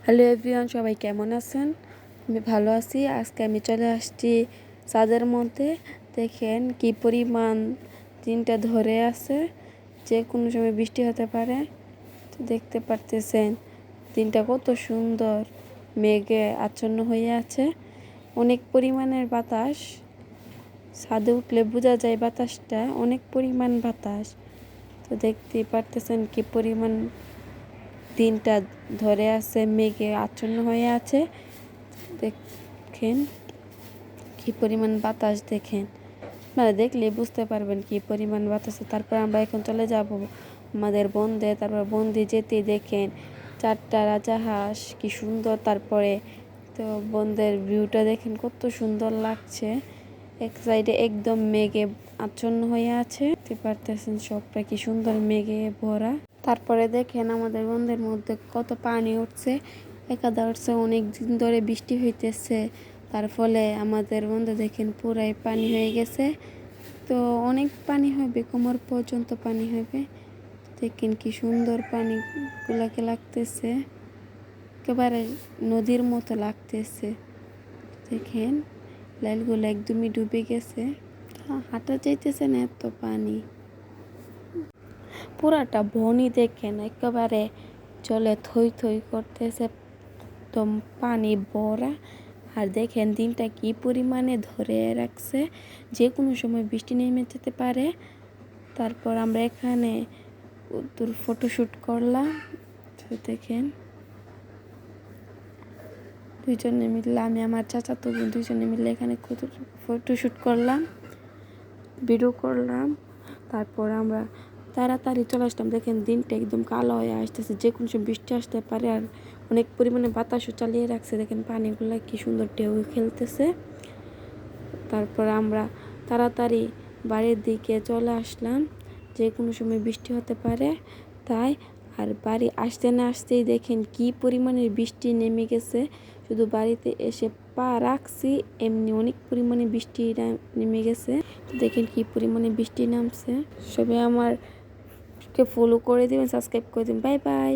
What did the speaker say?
Hello everyone, সবাই কেমন আছেন? আমি ভালো আছি। আজকে আমি চলে আসছি ছাদের মধ্যে। দেখেন কি পরিমাণ দিনটা ধরে আছে, যে কোনো সময় বৃষ্টি হতে পারে। তো দেখতে পারতেছেন দিনটা কত সুন্দর, মেঘে আচ্ছন্ন হয়ে আছে। অনেক পরিমাণের বাতাস, ছাদে উঠলে বোঝা যায় বাতাসটা অনেক পরিমাণ বাতাস। তো দেখতেই পারতেছেন কি পরিমাণ দিনটা ধরে আছে, মেঘে আচ্ছন্ন হয়ে আছে। দেখেন কি পরিমাণ বাতাস, দেখেন মানে দেখলে বুঝতে পারবেন কি পরিমাণ বাতাস। তারপর আমরা এখন চলে যাব আমাদের বন্দে। তারপর বন্দে যেতে দেখেন 4টা রাজাহাঁস কি সুন্দর। তারপরে তো বন্দের ভিউটা দেখেন কত সুন্দর লাগছে। এক সাইডে একদম মেঘে আচ্ছন্ন হয়ে আছে, দেখতে পারতেছেন সবটা কি সুন্দর মেঘে ভরা। তারপরে দেখেন আমাদের বন্ধের মধ্যে কত পানি উঠছে, একাদা উঠছে। অনেক দিন ধরে বৃষ্টি হইতেছে, তার ফলে আমাদের বন্ধে দেখেন পুরাই পানি হয়ে গেছে। তো অনেক পানি হবে, কোমর পর্যন্ত পানি হবে। দেখেন কি সুন্দর পানিগুলাকে লাগতেছে, একেবারে নদীর মতো লাগতেছে। দেখেন লাইলগুলো একদমই ডুবে গেছে, হাঁটা যাইতেছে না, এত পানি। পুরাটা বনি দেখেন একেবারে জলে থই থই করতেছে, একদম পানি ভরা। আর দেখেন দিনটা কি পরিমাণে ধরে রাখছে, যে কোনো সময় বৃষ্টি নেমে যেতে পারে। তারপর আমরা এখানে ফটোশ্যুট করলাম। তো দেখেন দুইজনে মিলে, আমি আমার চাচাতো বোন দুইজনে মিলে এখানে ফটোশ্যুট করলাম, ভিডিও করলাম। তারপর আমরা তাড়াতাড়ি চলে আসলাম। দেখেন দিনটা একদম কালো হয়ে আসতেছে, যে কোনো সময় বৃষ্টি আসতে পারে। আর অনেক পরিমাণে বাতাসও চালিয়ে রাখছে, দেখেন পানিগুলো কি সুন্দর ঢেউ খেলতেছে। তারপর আমরা তাড়াতাড়ি বাড়ির দিকে চলে আসলাম, যে কোনো সময় বৃষ্টি হতে পারে তাই। আর বাড়ি আসতে না আসতেই দেখেন কি পরিমাণের বৃষ্টি নেমে গেছে। শুধু বাড়িতে এসে পা রাখছি এমনি অনেক পরিমাণে বৃষ্টি নেমে গেছে। দেখেন কি পরিমাণে বৃষ্টি নামছে। সবাই আমারকে ফলো করে দিবেন, সাবস্ক্রাইব করে দিন। Bye bye.